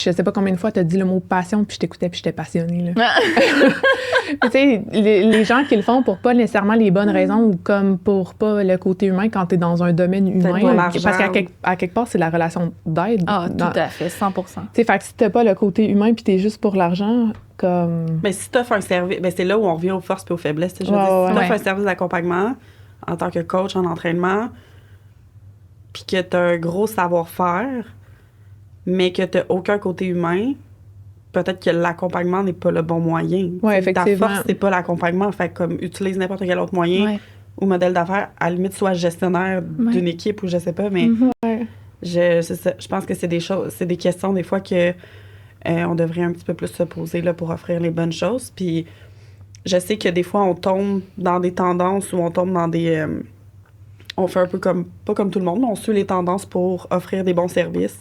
Je sais pas combien de fois t'as dit le mot passion, puis je t'écoutais, puis j'étais passionnée. Là. Tu sais, les gens qui le font pour pas nécessairement les bonnes raisons ou comme pour pas le côté humain quand t'es dans un domaine humain. Parce qu'à quelque part, c'est la relation d'aide. Ah, tout à fait, 100%. Tu sais, fait que si t'as pas le côté humain puis t'es juste pour l'argent, comme... Mais si t'offres un service, ben c'est là où on revient aux forces et aux faiblesses. Je veux dire, si t'offres un service d'accompagnement en tant que coach en entraînement, puis que t'as un gros savoir-faire, mais que t'as aucun côté humain, peut-être que l'accompagnement n'est pas le bon moyen. Ouais, effectivement. Ta force, c'est pas l'accompagnement. Fait comme utilise n'importe quel autre moyen ou modèle d'affaires. À la limite, soit gestionnaire d'une équipe ou je sais pas, mais je pense que c'est des choses, c'est des questions des fois que on devrait un petit peu plus se poser là, pour offrir les bonnes choses. Puis je sais que des fois, on tombe dans des tendances ou on tombe dans des... on fait un peu comme... Pas comme tout le monde, mais on suit les tendances pour offrir des bons services.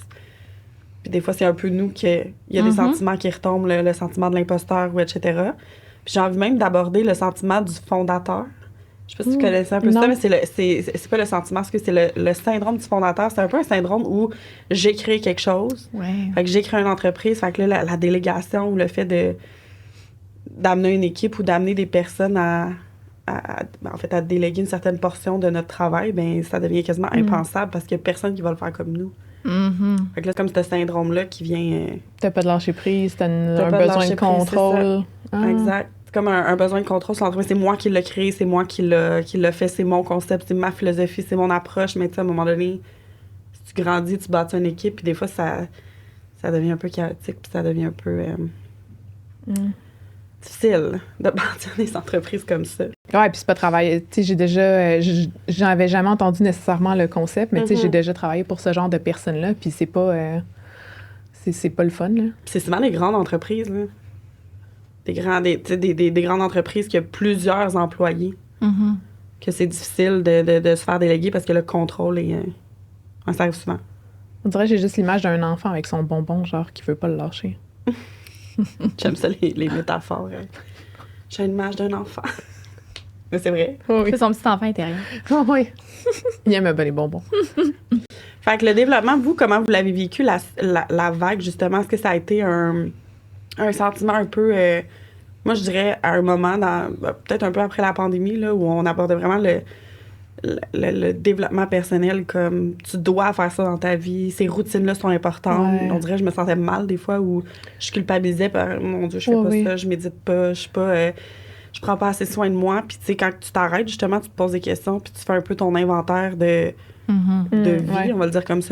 Puis des fois, c'est un peu nous qu'il y a des sentiments qui retombent, le sentiment de l'imposteur, ou etc. Puis j'ai envie même d'aborder le sentiment du fondateur. Je sais pas si tu connaissais un peu ça, mais c'est pas le sentiment, parce que c'est le syndrome du fondateur. C'est un peu un syndrome où j'ai créé quelque chose. Fait que j'ai créé une entreprise. Fait que là, la délégation ou le fait d'amener une équipe ou d'amener des personnes à déléguer une certaine portion de notre travail, ben ça devient quasiment impensable parce qu'il n'y a personne qui va le faire comme nous. Fait que là, comme ce syndrome-là qui vient... T'as pas de lâcher prise, t'as un besoin de contrôle. Exact. C'est comme un besoin de contrôle sur l'entreprise. C'est moi qui l'ai créé, c'est moi qui l'a fait, c'est mon concept, c'est ma philosophie, c'est mon approche. Mais tu sais, à un moment donné, si tu grandis, tu bâtis une équipe, puis des fois, ça devient un peu chaotique, puis ça devient un peu difficile de bâtir des entreprises comme ça. Ouais, puis c'est pas travailler. Tu sais, j'avais jamais entendu nécessairement le concept, mais tu sais, j'ai déjà travaillé pour ce genre de personnes-là, puis c'est pas le fun, là. C'est souvent les grandes entreprises, là. Des grandes entreprises qui ont plusieurs employés. Que c'est difficile de se faire déléguer parce que le contrôle est... ça arrive souvent. On dirait que j'ai juste l'image d'un enfant avec son bonbon, genre, qui veut pas le lâcher. J'aime ça, les métaphores. J'ai une image d'un enfant. Mais c'est vrai. C'est son petit enfant intérieur. Oh, oui. Il aime bien les bonbons. Fait que le développement, vous, comment vous l'avez vécu, la vague, justement? Est-ce que ça a été un sentiment un peu... moi, je dirais, à un moment, peut-être un peu après la pandémie, là, où on abordait vraiment le développement personnel comme tu dois faire ça dans ta vie, ces routines-là sont importantes. On dirait que je me sentais mal des fois où je culpabilisais par mon Dieu, je fais pas ça, je médite pas, je suis pas... je prends pas assez soin de moi. Puis tu sais, quand tu t'arrêtes, justement, tu te poses des questions puis tu fais un peu ton inventaire de vie, on va le dire comme ça.